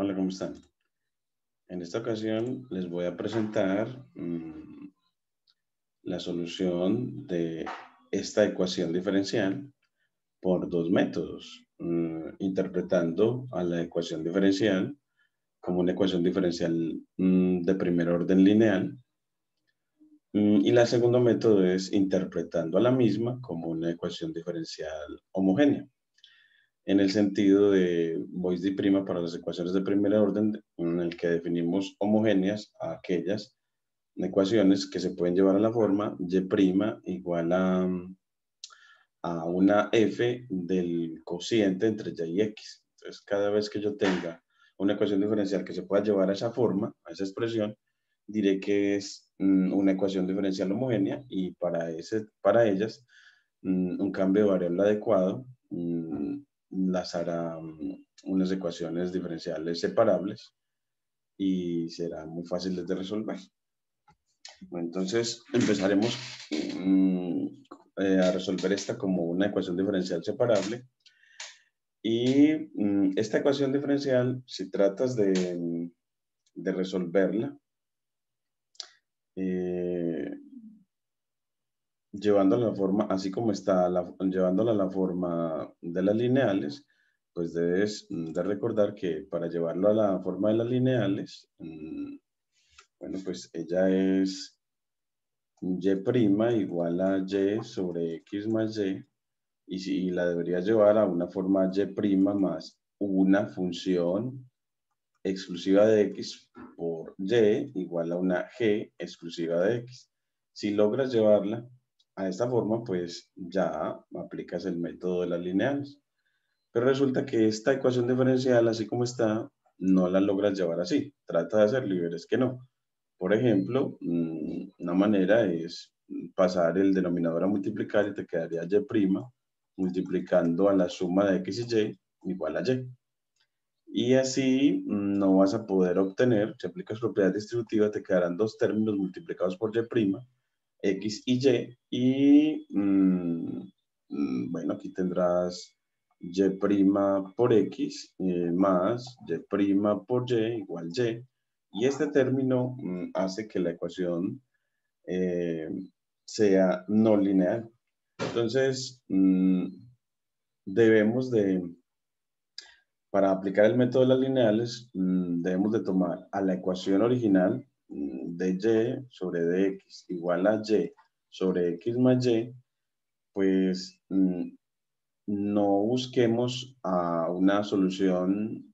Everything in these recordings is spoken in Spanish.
Hola, ¿cómo están? En esta ocasión les voy a presentar la solución de esta ecuación diferencial por dos métodos, interpretando a la ecuación diferencial como una ecuación diferencial de primer orden lineal, y el segundo método es interpretando a la misma como una ecuación diferencial homogénea, en el sentido de Bois-Di prima para las ecuaciones de primer orden, en el que definimos homogéneas a aquellas ecuaciones que se pueden llevar a la forma y igual a una f del cociente entre y y x. Entonces, cada vez que yo tenga una ecuación diferencial que se pueda llevar a esa forma, a esa expresión, diré que es una ecuación diferencial homogénea y para ellas un cambio de variable adecuado las hará unas ecuaciones diferenciales separables y serán muy fáciles de resolver. Bueno, entonces empezaremos a resolver esta como una ecuación diferencial separable. Y esta ecuación diferencial, si tratas de resolverla, llevándola a la forma, así como está, llevándola a la forma de las lineales, pues debes de recordar que para llevarlo a la forma de las lineales, bueno, pues ella es y' igual a y sobre x más y, y si la deberías llevar a una forma y' más una función exclusiva de x por y igual a una g exclusiva de x. Si logras llevarla a esta forma, pues ya aplicas el método de las lineales. Pero resulta que esta ecuación diferencial, así como está, no la logras llevar así. Trata de hacerlo y verás que no. Por ejemplo, una manera es pasar el denominador a multiplicar y te quedaría y' multiplicando a la suma de x y y igual a y. Y así no vas a poder obtener, si aplicas propiedad distributiva, te quedarán dos términos multiplicados por y', x y y, y bueno, aquí tendrás y' por x más y' por y igual y. Y este término hace que la ecuación sea no lineal. Entonces, para aplicar el método de las lineales, debemos de tomar a la ecuación original de y sobre dx igual a y sobre x más y, pues no busquemos a una solución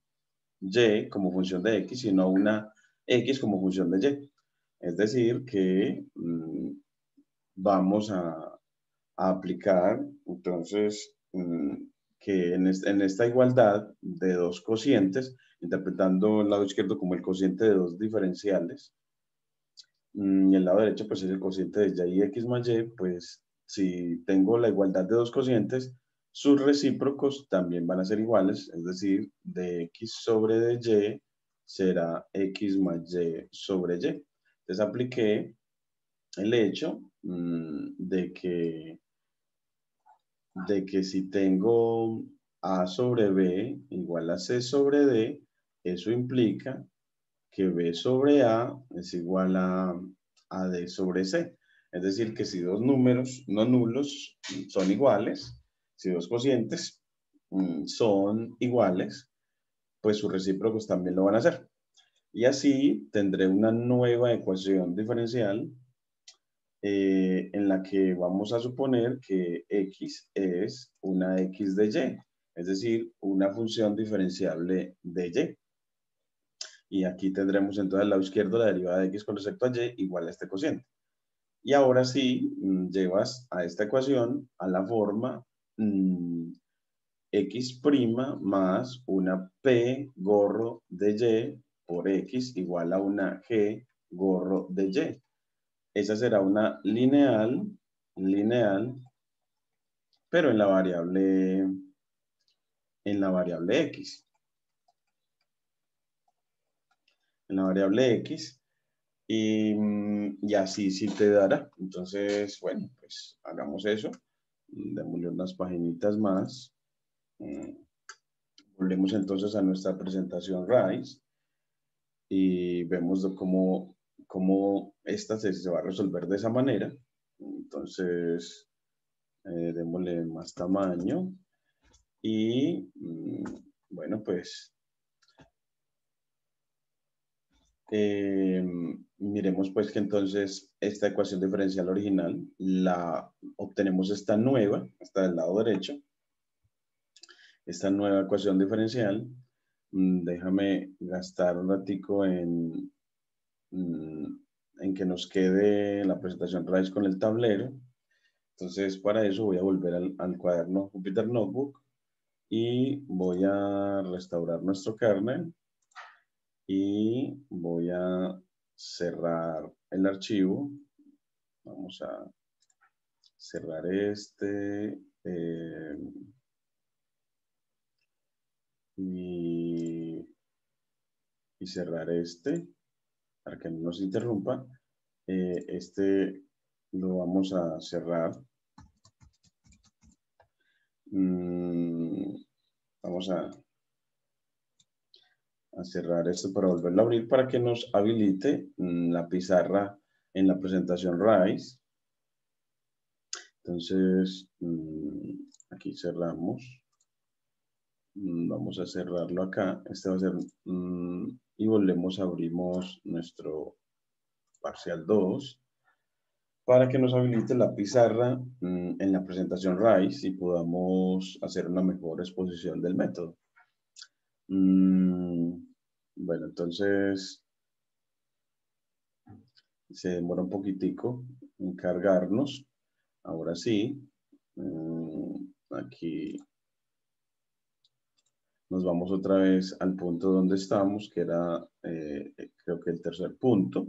y como función de x, sino una x como función de y. Es decir, que vamos a aplicar, entonces, que en esta igualdad de dos cocientes, interpretando el lado izquierdo como el cociente de dos diferenciales, y el lado derecho pues es el cociente de y x más y, pues si tengo la igualdad de dos cocientes, sus recíprocos también van a ser iguales, es decir, de x sobre de y será x más y sobre y. Entonces apliqué el hecho de que si tengo A sobre B igual a C sobre D, eso implica que B sobre A es igual a D sobre C. Es decir, que si dos números no nulos son iguales, si dos cocientes son iguales, pues sus recíprocos también lo van a hacer. Y así tendré una nueva ecuación diferencial en la que vamos a suponer que x es una x de y, es decir, una función diferenciable de y. Y aquí tendremos entonces al lado izquierdo la derivada de x con respecto a y igual a este cociente. Y ahora sí, llevas a esta ecuación a la forma x' más una p gorro de y por x igual a una g gorro de y. Esa será una lineal, pero en la variable x. En la variable x. Y así sí te dará. Entonces, bueno, pues hagamos eso. Démosle unas paginitas más. Volvemos entonces a nuestra presentación RISE y vemos cómo esta se va a resolver de esa manera. Entonces, démosle más tamaño y, bueno, pues, miremos pues que entonces esta ecuación diferencial original la obtenemos esta nueva, esta del lado derecho, esta nueva ecuación diferencial. Déjame gastar un ratico en que nos quede la presentación RISE con el tablero. Entonces, para eso voy a volver al cuaderno Jupyter Notebook y voy a restaurar nuestro kernel y voy a cerrar el archivo. Vamos a cerrar este y cerrar este para que no nos interrumpa. Este lo vamos a cerrar. Vamos a cerrar esto para volverlo a abrir para que nos habilite la pizarra en la presentación RISE. Entonces, aquí cerramos. Vamos a cerrarlo acá. Este va a ser, y volvemos, abrimos nuestro parcial 2 para que nos habilite la pizarra en la presentación RISE y podamos hacer una mejor exposición del método. Bueno, entonces se demora un poquitico en cargarnos. Ahora sí, aquí nos vamos otra vez al punto donde estamos, que era, creo que el tercer punto.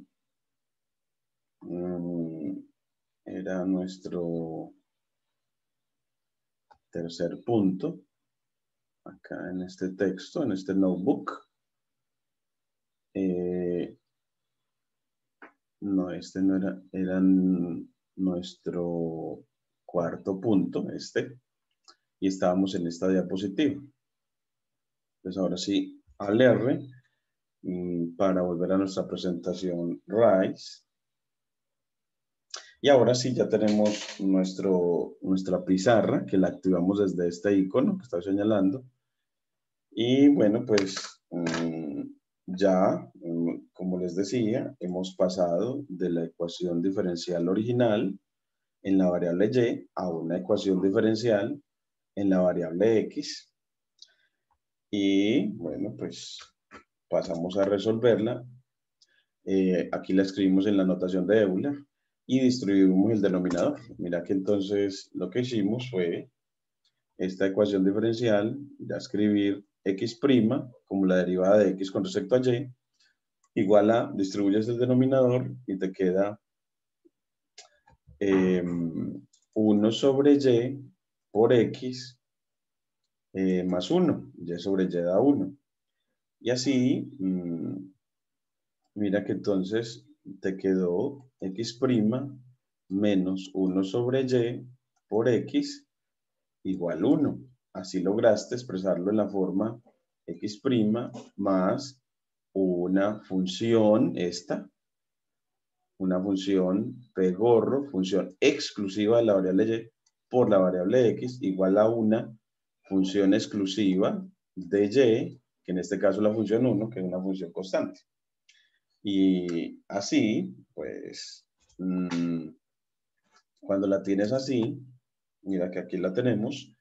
Era nuestro tercer punto, acá en este texto, en este notebook. No, este no era nuestro cuarto punto, y estábamos en esta diapositiva. Entonces ahora sí, al R, para volver a nuestra presentación RISE. Y ahora sí ya tenemos nuestra pizarra, que la activamos desde este icono que estoy señalando. Y bueno, pues ya, como les decía, hemos pasado de la ecuación diferencial original en la variable y a una ecuación diferencial en la variable x. Y bueno, pues pasamos a resolverla. Aquí la escribimos en la notación de Euler y distribuimos el denominador. Mira que entonces lo que hicimos fue esta ecuación diferencial, ya escribir x' como la derivada de x con respecto a y, igual a, distribuyes el denominador y te queda 1 sobre y por x más 1, y sobre y da 1. Y así, mira que entonces te quedó x' menos 1 sobre y por x igual 1. Así lograste expresarlo en la forma x' más una función, una función p gorro, función exclusiva de la variable y por la variable x, igual a una función exclusiva de y, que en este caso es la función 1, que es una función constante. Y así, pues, cuando la tienes así, mira que aquí la tenemos,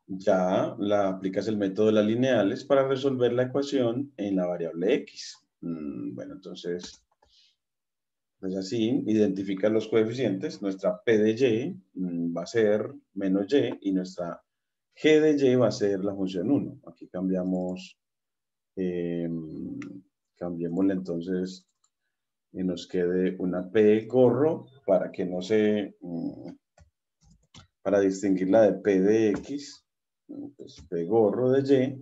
ya la aplicas el método de las lineales para resolver la ecuación en la variable x. Bueno, entonces, pues así, identifica los coeficientes. Nuestra p de y va a ser menos y nuestra g de y va a ser la función 1. Aquí cambiamos, cambiémosle entonces y nos quede una p gorro para que no se, para distinguirla de p de x, pues p gorro de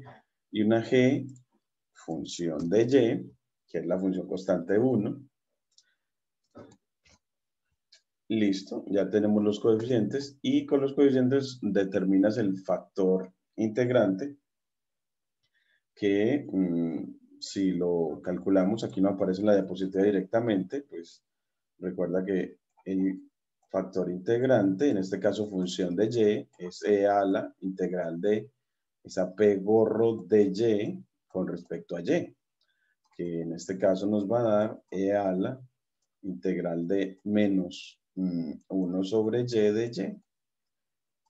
y una g función de y, que es la función constante 1. Listo, ya tenemos los coeficientes y con los coeficientes determinas el factor integrante que si lo calculamos, aquí no aparece en la diapositiva directamente, pues recuerda que el factor integrante, en este caso función de y, es e a la integral de esa p gorro de y con respecto a y, que en este caso nos va a dar e a la integral de menos 1 sobre y de y,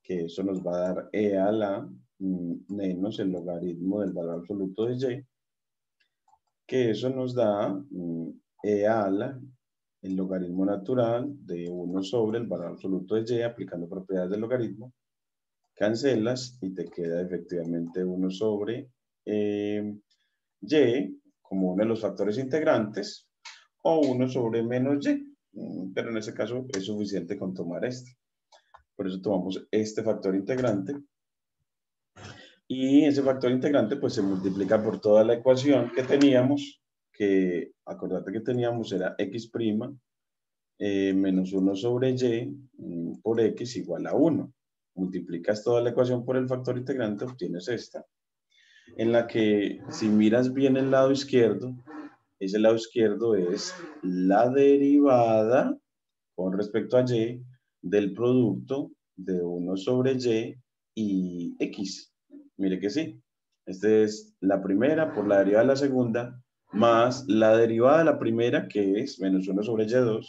que eso nos va a dar e a la menos el logaritmo del valor absoluto de y, que eso nos da e a la, el logaritmo natural de 1 sobre el valor absoluto de y, aplicando propiedades del logaritmo, cancelas y te queda efectivamente 1 sobre y como uno de los factores integrantes, o 1 sobre menos y, pero en ese caso es suficiente con tomar este. Por eso tomamos este factor integrante. Y ese factor integrante pues se multiplica por toda la ecuación que teníamos, que acordate que teníamos era x' menos 1 sobre y por x igual a 1. Multiplicas toda la ecuación por el factor integrante, obtienes esta, en la que si miras bien el lado izquierdo, ese lado izquierdo es la derivada con respecto a y del producto de 1 sobre y x. Mire que sí. Esta es la primera por la derivada de la segunda, más la derivada de la primera, que es menos 1 sobre y2,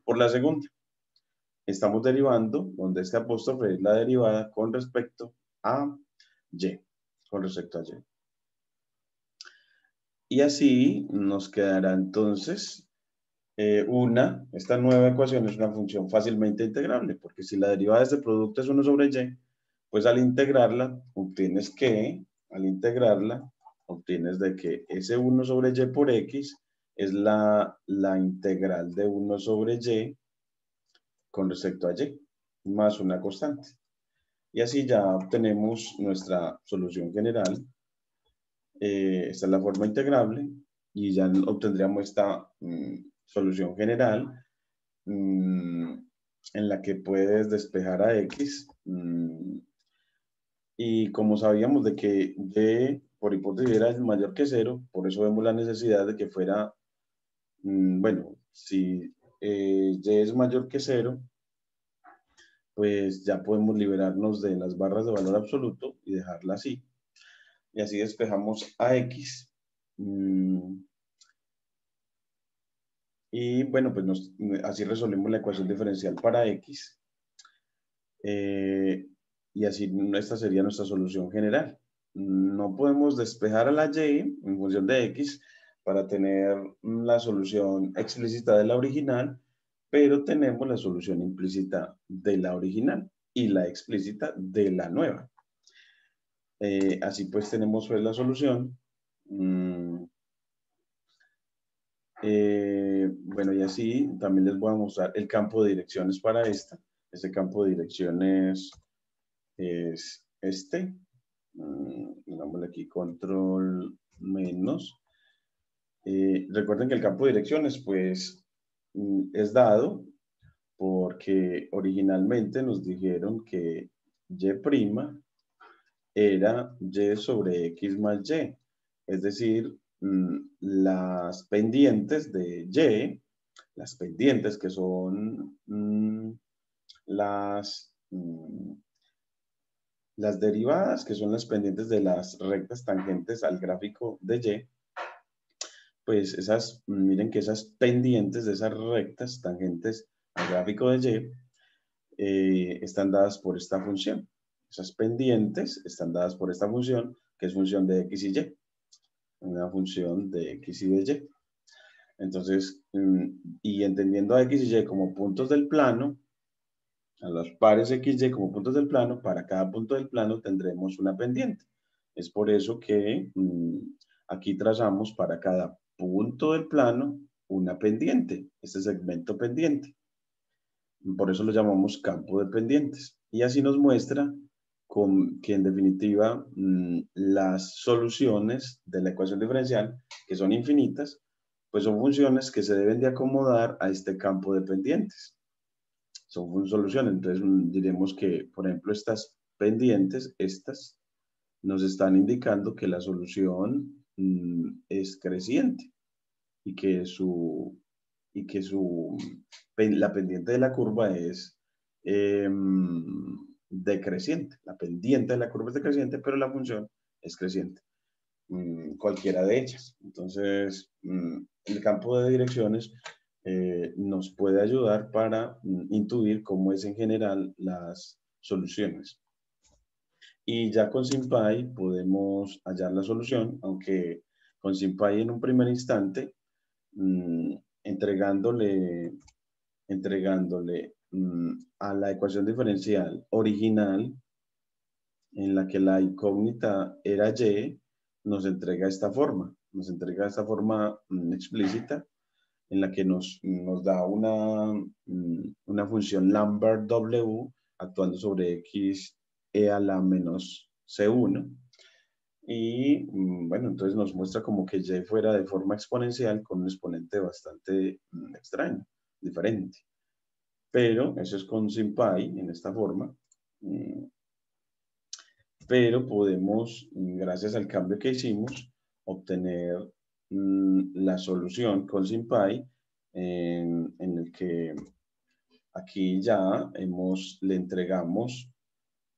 por la segunda. Estamos derivando, donde este apóstrofe es la derivada con respecto a y, con respecto a y. Y así nos quedará entonces esta nueva ecuación es una función fácilmente integrable, porque si la derivada de este producto es 1 sobre y, pues al integrarla, obtienes de que ese 1 sobre y por x es la integral de 1 sobre y con respecto a y, más una constante. Y así ya obtenemos nuestra solución general. Esta es la forma integrable y ya obtendríamos esta solución general en la que puedes despejar a x y como sabíamos de que y por hipótesis era mayor que 0, por eso vemos la necesidad de que fuera, bueno, si y es mayor que 0, pues ya podemos liberarnos de las barras de valor absoluto y dejarla así. Y así despejamos a x. Y bueno, pues así resolvemos la ecuación diferencial para x. Y así esta sería nuestra solución general. No podemos despejar a la y en función de x para tener la solución explícita de la original, pero tenemos la solución implícita de la original y la explícita de la nueva. Así pues tenemos pues la solución. Bueno, y así también les voy a mostrar el campo de direcciones para esta. Este campo de direcciones es este. Digámosle aquí control menos. Recuerden que el campo de direcciones pues es dado porque originalmente nos dijeron que y' era y sobre x más y. Es decir, las pendientes de y, las pendientes que son las derivadas, que son las pendientes de las rectas tangentes al gráfico de y, pues miren que esas pendientes de esas rectas tangentes al gráfico de y están dadas por esta función. Esas pendientes están dadas por esta función, que es función de x y y. Una función de x y de y. Entonces, y entendiendo a x y y como puntos del plano, a los pares x y como puntos del plano, para cada punto del plano tendremos una pendiente. Es por eso que aquí trazamos para cada punto del plano una pendiente, este segmento pendiente. Por eso lo llamamos campo de pendientes. Y así nos muestra que en definitiva las soluciones de la ecuación diferencial, que son infinitas, pues son funciones que se deben de acomodar a este campo de pendientes. son soluciones. Entonces diremos que, por ejemplo, estas pendientes, estas, nos están indicando que la solución es creciente y que la pendiente de la curva es decreciente. La pendiente de la curva es decreciente, pero la función es creciente. Cualquiera de ellas. Entonces, el campo de direcciones nos puede ayudar para intuir cómo es en general las soluciones. Y ya con SymPy podemos hallar la solución, aunque con SymPy en un primer instante, entregándole a la ecuación diferencial original, en la que la incógnita era y, nos entrega esta forma explícita, en la que nos da una función Lambert W actuando sobre x e a la menos c1. Y bueno, entonces nos muestra como que y fuera de forma exponencial con un exponente bastante extraño, diferente. Pero eso es con SymPy en esta forma. Pero podemos, gracias al cambio que hicimos, obtener la solución con SymPy en el que aquí ya le entregamos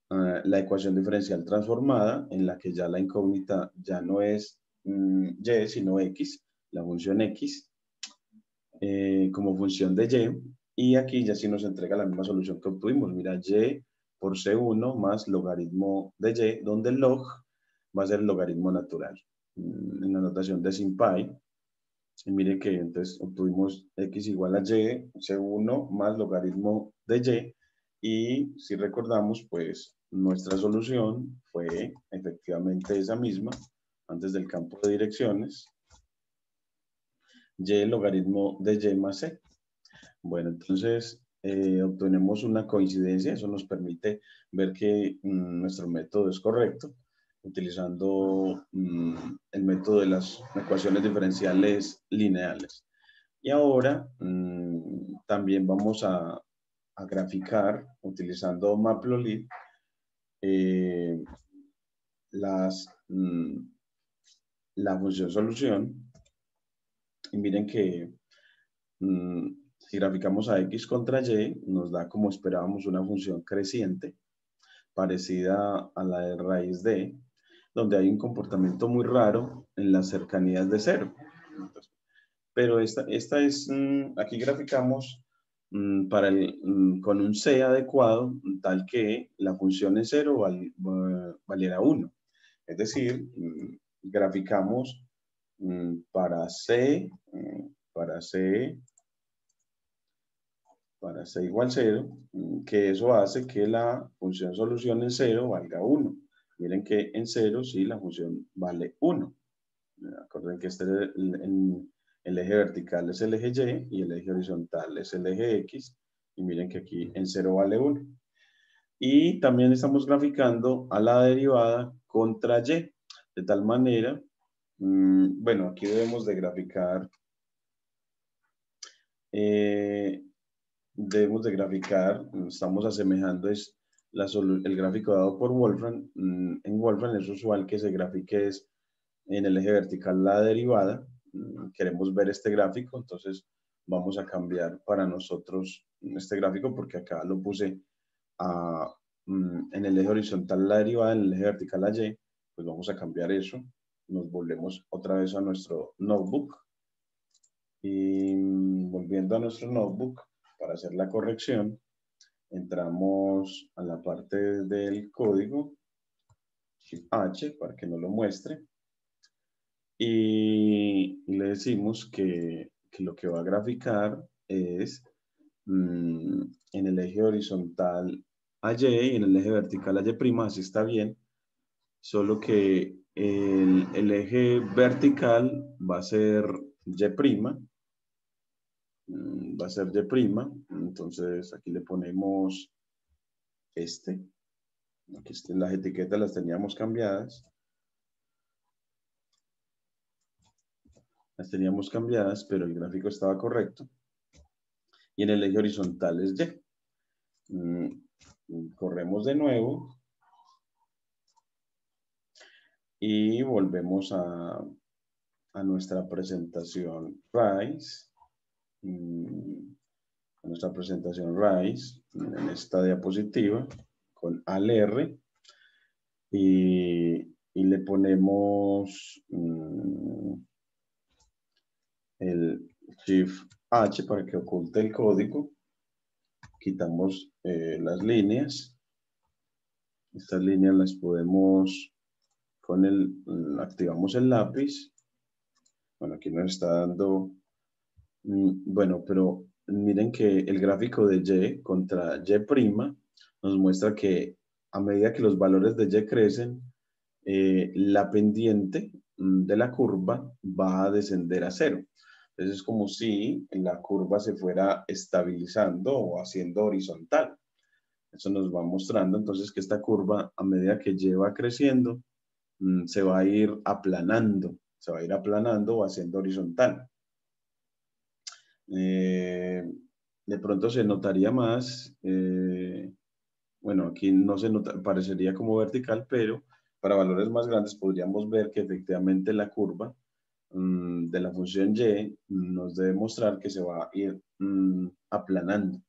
la ecuación diferencial transformada, en la que ya la incógnita ya no es y, sino x, la función x, como función de y aquí ya sí nos entrega la misma solución que obtuvimos. Mira, y por c1 más logaritmo de y, donde el log va a ser el logaritmo natural. En la notación de SymPy, y mire que entonces obtuvimos x igual a y, c1 más logaritmo de y si recordamos, pues nuestra solución fue efectivamente esa misma, antes del campo de direcciones, y logaritmo de y más c. Bueno, entonces obtenemos una coincidencia, eso nos permite ver que nuestro método es correcto, utilizando el método de las ecuaciones diferenciales lineales. Y ahora también vamos a graficar, utilizando Matplotlib, la función solución. Y miren que si graficamos a x contra y, nos da, como esperábamos, una función creciente, parecida a la de raíz de, donde hay un comportamiento muy raro en las cercanías de cero. Entonces, pero esta es, aquí graficamos con un c adecuado, tal que la función en cero valiera 1. Es decir, graficamos para c igual 0, que eso hace que la función solución en 0 valga 1. Miren que en 0 sí la función vale 1. Acuerden que el eje vertical es el eje y el eje horizontal es el eje x. Y miren que aquí en 0 vale 1. Y también estamos graficando a la derivada contra y. De tal manera, bueno, aquí debemos de graficar estamos asemejando el gráfico dado por Wolfram. En Wolfram es usual que se grafique en el eje vertical la derivada. Queremos ver este gráfico, entonces vamos a cambiar para nosotros este gráfico porque acá lo puse en el eje horizontal la derivada, en el eje vertical la y, pues vamos a cambiar eso. Nos volvemos otra vez a nuestro notebook y volviendo a nuestro notebook para hacer la corrección, entramos a la parte del código, Shift H para que no lo muestre, y le decimos que lo que va a graficar es en el eje horizontal a y en el eje vertical a y', así está bien, solo que el eje vertical va a ser y', va a ser y', entonces aquí le ponemos aquí las etiquetas las teníamos cambiadas. Las teníamos cambiadas, pero el gráfico estaba correcto. Y en el eje horizontal es y. Corremos de nuevo y volvemos a nuestra presentación RISE. A nuestra presentación RISE en esta diapositiva con ALR y le ponemos el Shift H para que oculte el código. Quitamos las líneas. Estas líneas las podemos activamos el lápiz. Bueno, aquí nos está dando, bueno, pero miren que el gráfico de Y contra Y' nos muestra que a medida que los valores de Y crecen, la pendiente de la curva va a descender a cero. Entonces es como si la curva se fuera estabilizando o haciendo horizontal. Eso nos va mostrando entonces que esta curva, a medida que Y va creciendo, se va a ir aplanando o haciendo horizontal. De pronto se notaría más, bueno, aquí no se nota, parecería como vertical, pero para valores más grandes podríamos ver que efectivamente la curva de la función y nos debe mostrar que se va a ir aplanando.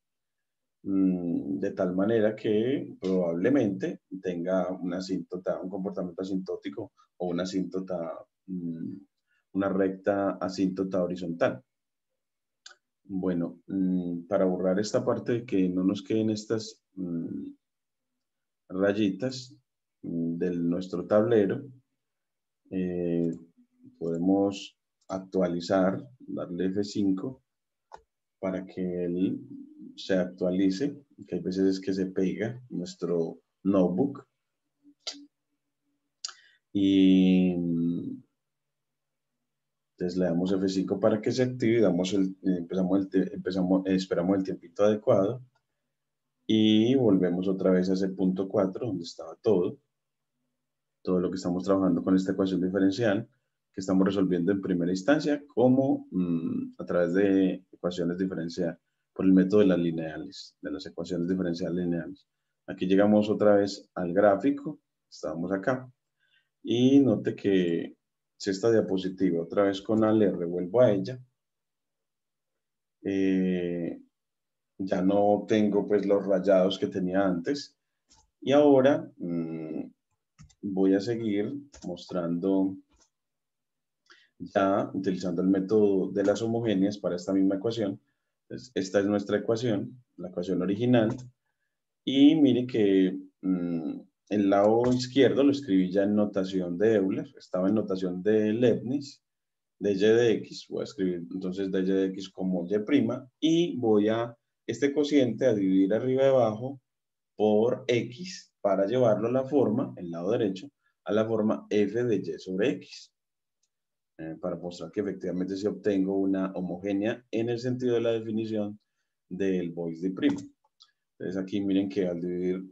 De tal manera que probablemente tenga una asíntota, un comportamiento asintótico o una asíntota, una recta asíntota horizontal. Bueno, para borrar esta parte que no nos queden estas rayitas de nuestro tablero, podemos actualizar, darle F5 para que él se actualice, que hay veces es que se pega nuestro notebook. Y entonces le damos F5 para que se active, esperamos el tiempito adecuado y volvemos otra vez a ese punto 4 donde estaba todo lo que estamos trabajando con esta ecuación diferencial que estamos resolviendo en primera instancia como a través de ecuaciones diferenciales por el método de las lineales, de las ecuaciones diferenciales lineales. Aquí llegamos otra vez al gráfico, estábamos acá, y note que si esta diapositiva otra vez con ALR vuelvo a ella, ya no tengo pues los rayados que tenía antes, y ahora voy a seguir mostrando ya utilizando el método de las homogéneas para esta misma ecuación. Entonces, esta es nuestra ecuación, la ecuación original. Y mire que el lado izquierdo lo escribí ya en notación de Euler, estaba en notación de Leibniz, de y de x. Voy a escribir entonces de y de x como y voy a este cociente a dividir arriba y abajo por x para llevarlo a la forma, el lado derecho, a la forma f de y sobre x. Para mostrar que efectivamente si obtengo una homogénea en el sentido de la definición del Bois de prima. Entonces aquí miren que al dividir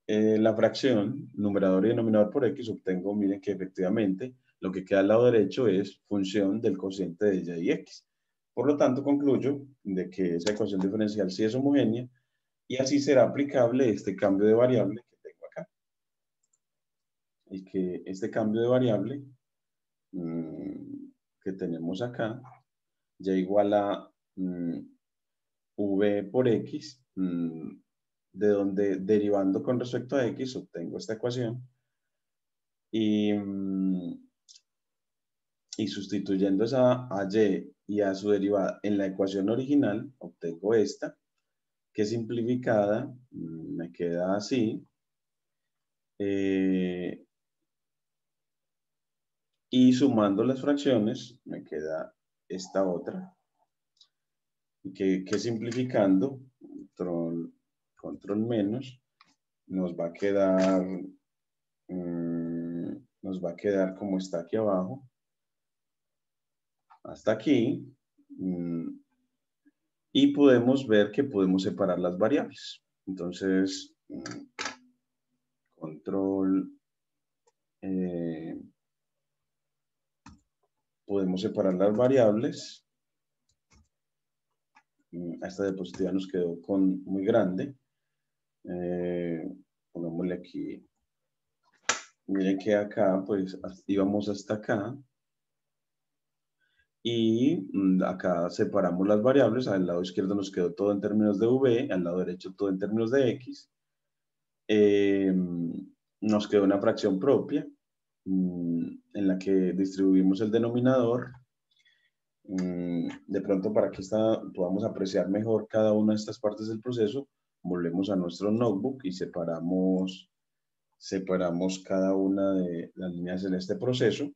la fracción, numerador y denominador por x, obtengo, miren que efectivamente lo que queda al lado derecho es función del cociente de y y x. Por lo tanto, concluyo de que esa ecuación diferencial sí es homogénea y así será aplicable este cambio de variable que tengo acá. Y que este cambio de variable que tenemos acá, y igual a v por x, de donde derivando con respecto a x obtengo esta ecuación y sustituyendo esa a y y a su derivada en la ecuación original obtengo esta, que simplificada me queda así. Y sumando las fracciones me queda esta otra, que simplificando, control menos, nos va a quedar como está aquí abajo, hasta aquí, y podemos ver que podemos separar las variables. Entonces, control, podemos separar las variables. esta diapositiva nos quedó muy grande. Pongámosle aquí. Miren que acá, pues, íbamos hasta acá. Y acá separamos las variables. Al lado izquierdo nos quedó todo en términos de v, al lado derecho todo en términos de x. Nos quedó una fracción propia en la que distribuimos el denominador. De pronto, para que podamos apreciar mejor cada una de estas partes del proceso, volvemos a nuestro notebook y separamos cada una de las líneas en este proceso,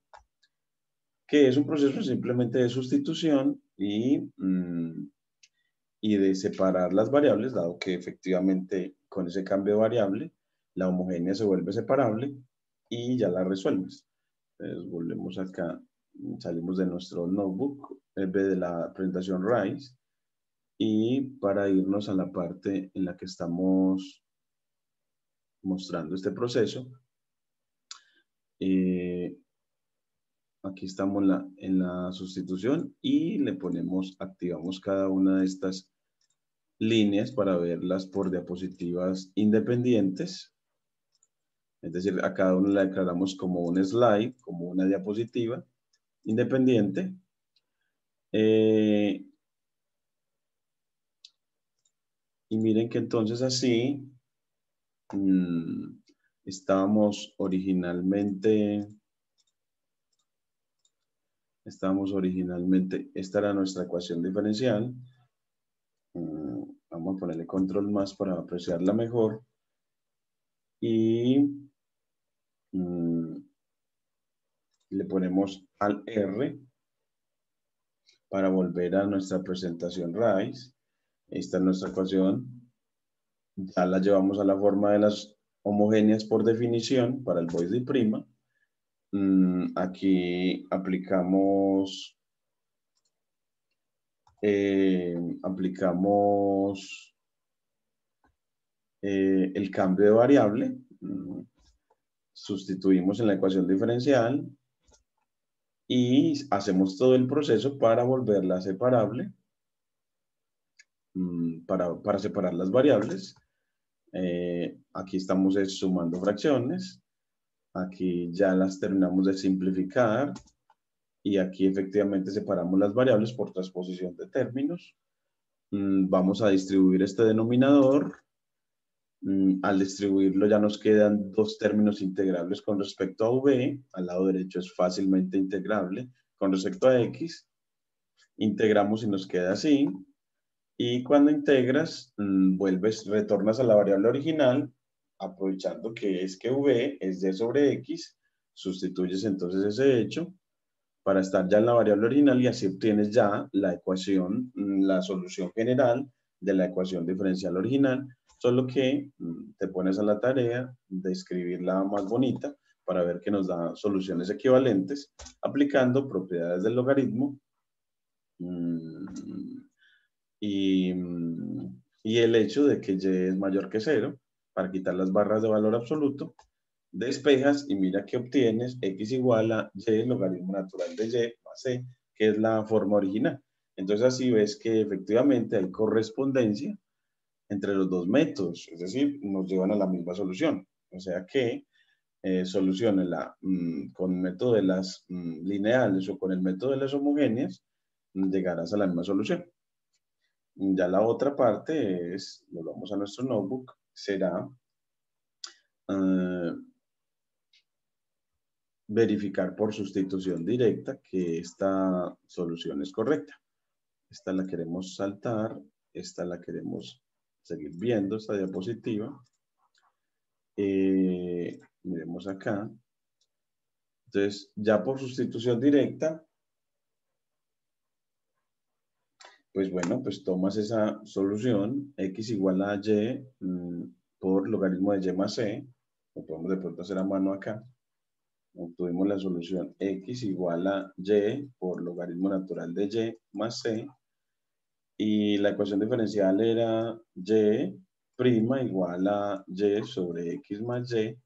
que es un proceso simplemente de sustitución y de separar las variables, dado que efectivamente con ese cambio de variable, la homogénea se vuelve separable y ya la resuelves. Entonces volvemos acá, salimos de nuestro notebook, de la presentación RISE, y para irnos a la parte en la que estamos mostrando este proceso, aquí estamos en la sustitución y le activamos cada una de estas líneas para verlas por diapositivas independientes. Es decir, a cada una la declaramos como un slide, como una diapositiva independiente. Y miren que entonces así estábamos originalmente, esta era nuestra ecuación diferencial. Vamos a ponerle control más para apreciarla mejor. Y le ponemos al R para volver a nuestra presentación RISE. Esta es nuestra ecuación. Ya la llevamos a la forma de las homogéneas por definición para el void y prima. Aquí aplicamos el cambio de variable. Sustituimos en la ecuación diferencial y hacemos todo el proceso para volverla separable, para separar las variables. Aquí estamos sumando fracciones. Aquí ya las terminamos de simplificar. Y aquí efectivamente separamos las variables por transposición de términos. Vamos a distribuir este denominador. Al distribuirlo ya nos quedan dos términos integrables con respecto a v. Al lado derecho es fácilmente integrable con respecto a x. Integramos y nos queda así. Y cuando integras, retornas a la variable original, aprovechando que v es d sobre x, sustituyes entonces ese hecho para estar ya en la variable original y así obtienes ya la ecuación, la solución general de la ecuación diferencial original, solo que te pones a la tarea de escribirla más bonita para ver que nos da soluciones equivalentes aplicando propiedades del logaritmo y el hecho de que y es mayor que 0 para quitar las barras de valor absoluto. Despejas y mira que obtienes x igual a y logaritmo natural de y más c, que es la forma original. Entonces así ves que efectivamente hay correspondencia entre los dos métodos, es decir, nos llevan a la misma solución. O sea que soluciónela con el método de las lineales o con el método de las homogéneas, llegarás a la misma solución. Ya la otra parte es, volvamos a nuestro notebook, será verificar por sustitución directa que esta solución es correcta. Esta la queremos saltar, esta la queremos seguir viendo, esta diapositiva. Miremos acá. Entonces, ya por sustitución directa, pues bueno, pues tomas esa solución, x igual a y por logaritmo de y más c, lo podemos de pronto hacer a mano acá. Obtuvimos la solución x igual a y por logaritmo natural de y más c. Y la ecuación diferencial era y prima igual a y sobre x más y.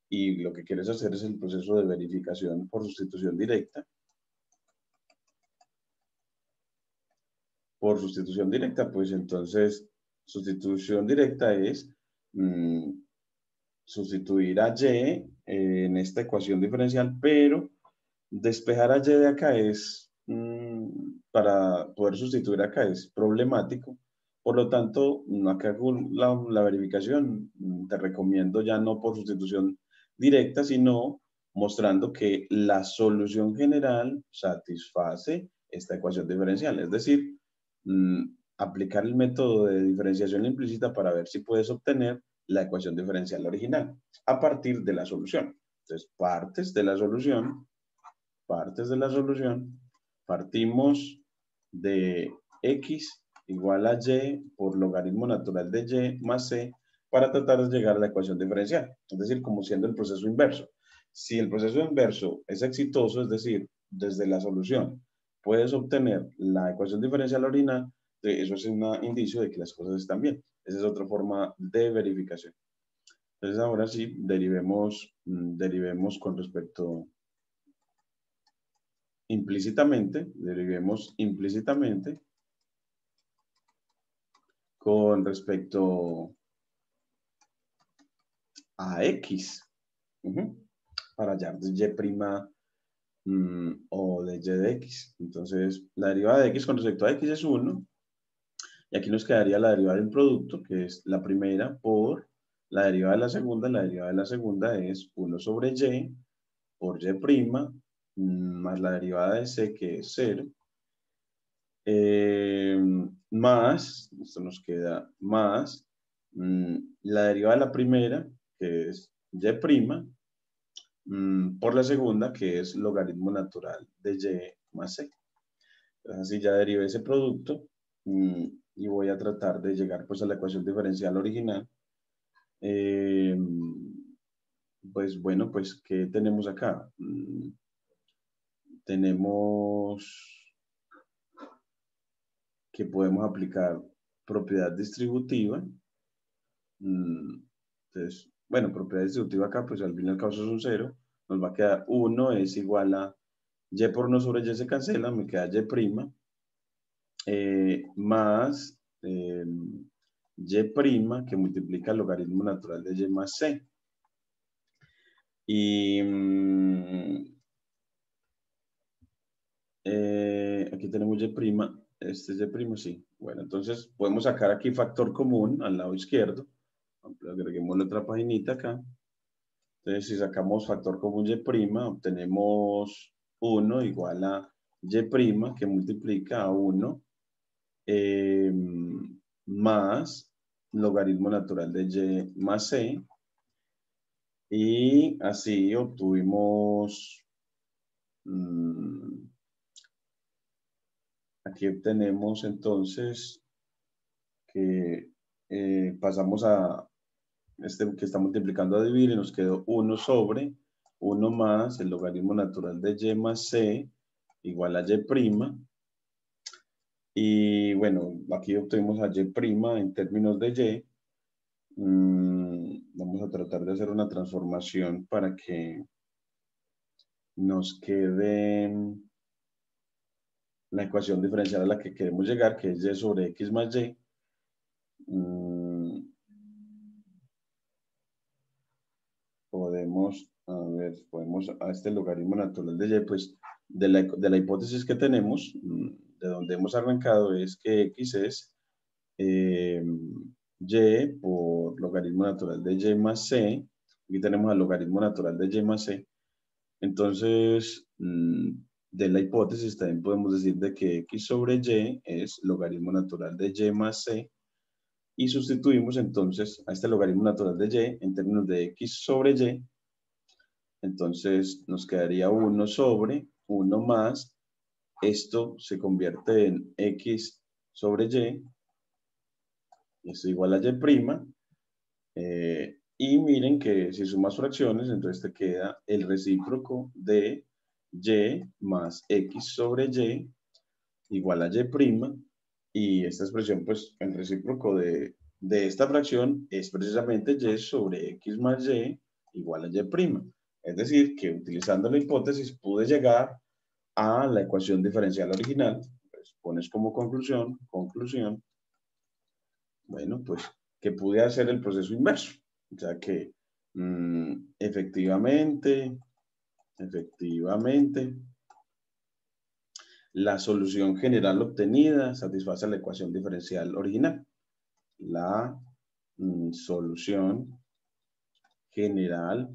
Y lo que quieres hacer es el proceso de verificación por sustitución directa. por sustitución directa, pues entonces sustitución directa es sustituir a y en esta ecuación diferencial, pero despejar a y de acá es, para poder sustituir acá es problemático. Por lo tanto, acá hago la verificación, te recomiendo ya no por sustitución directa, sino mostrando que la solución general satisface esta ecuación diferencial. Es decir, aplicar el método de diferenciación implícita para ver si puedes obtener la ecuación diferencial original a partir de la solución. Entonces, partes de la solución, partimos de x igual a y por logaritmo natural de y más c para tratar de llegar a la ecuación diferencial, es decir, como siendo el proceso inverso. Si el proceso inverso es exitoso, es decir, desde la solución puedes obtener la ecuación diferencial original, eso es un indicio de que las cosas están bien. Esa es otra forma de verificación. Entonces ahora sí, derivemos con respecto derivemos implícitamente con respecto a x, para hallar de y' o de y de x. Entonces, la derivada de x con respecto a x es 1, y aquí nos quedaría la derivada de un producto, que es la primera, por la derivada de la segunda. La derivada de la segunda es 1 sobre y por y', más la derivada de c, que es 0, más, esto nos queda más, la derivada de la primera, que es y', por la segunda, que es logaritmo natural de y más c. Entonces, así ya derivé ese producto, y voy a tratar de llegar pues a la ecuación diferencial original. Pues bueno, pues ¿qué tenemos acá? Tenemos que podemos aplicar propiedad distributiva. Entonces, bueno, propiedad distributiva acá, pues al fin y al cabo eso es un 0. Nos va a quedar 1 es igual a y por 1 sobre y se cancela, me queda y', más y' que multiplica el logaritmo natural de y más c. Y aquí tenemos y', este es y', sí. Bueno, entonces podemos sacar aquí factor común al lado izquierdo. Agreguemos la otra paginita acá. Entonces, si sacamos factor común y', obtenemos 1 igual a y' que multiplica a 1 más logaritmo natural de y más c. Y así obtuvimos, aquí obtenemos entonces que pasamos a este que está multiplicando a dividir y nos quedó 1 sobre 1 más el logaritmo natural de y más c igual a y'. Y bueno, aquí obtuvimos a y' en términos de y. Vamos a tratar de hacer una transformación para que nos quede la ecuación diferencial a la que queremos llegar, que es y sobre x más y. Podemos a este logaritmo natural de y, pues de la hipótesis que tenemos, de donde hemos arrancado, es que x es y por logaritmo natural de y más c. Aquí tenemos el logaritmo natural de y más c. Entonces, de la hipótesis también podemos decir de que x sobre y es logaritmo natural de y más c. Y sustituimos entonces a este logaritmo natural de y en términos de x sobre y. Entonces nos quedaría 1 sobre 1 más. Esto se convierte en x sobre y. Esto igual a y'. Y miren que si sumas fracciones, entonces te queda el recíproco de y más x sobre y igual a y'. Y esta expresión, pues el recíproco de esta fracción es precisamente y sobre x más y igual a y'. Es decir, que utilizando la hipótesis pude llegar a la ecuación diferencial original. Pues, pones como conclusión, bueno, pues que pude hacer el proceso inverso. O sea que efectivamente, la solución general obtenida satisface la ecuación diferencial original. La solución general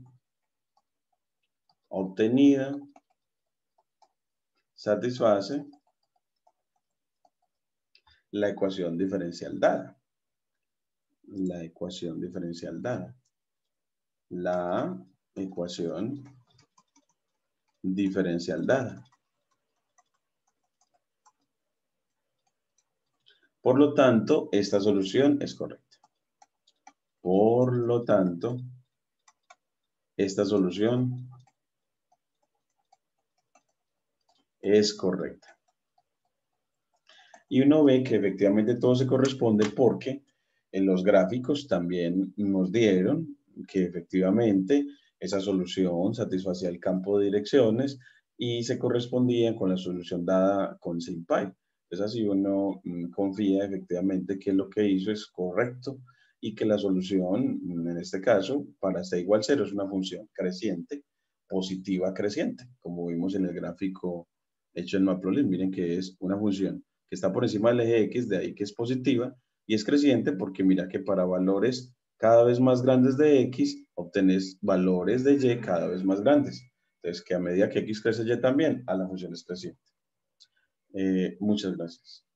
obtenida satisface la ecuación diferencial dada. La ecuación diferencial dada. La ecuación diferencial dada. Por lo tanto, esta solución es correcta. Por lo tanto, esta solución es correcta. Y uno ve que efectivamente todo se corresponde porque en los gráficos también nos dieron que efectivamente esa solución satisfacía el campo de direcciones y se correspondía con la solución dada con SimPy. Entonces así uno confía efectivamente que lo que hizo es correcto y que la solución, en este caso, para c igual 0 es una función creciente, positiva creciente, como vimos en el gráfico hecho en Matplotlib. Miren que es una función que está por encima del eje X, de ahí que es positiva, y es creciente porque mira que para valores cada vez más grandes de X, obtenés valores de Y cada vez más grandes. Entonces, que a medida que X crece Y también, a la función es creciente. Muchas gracias.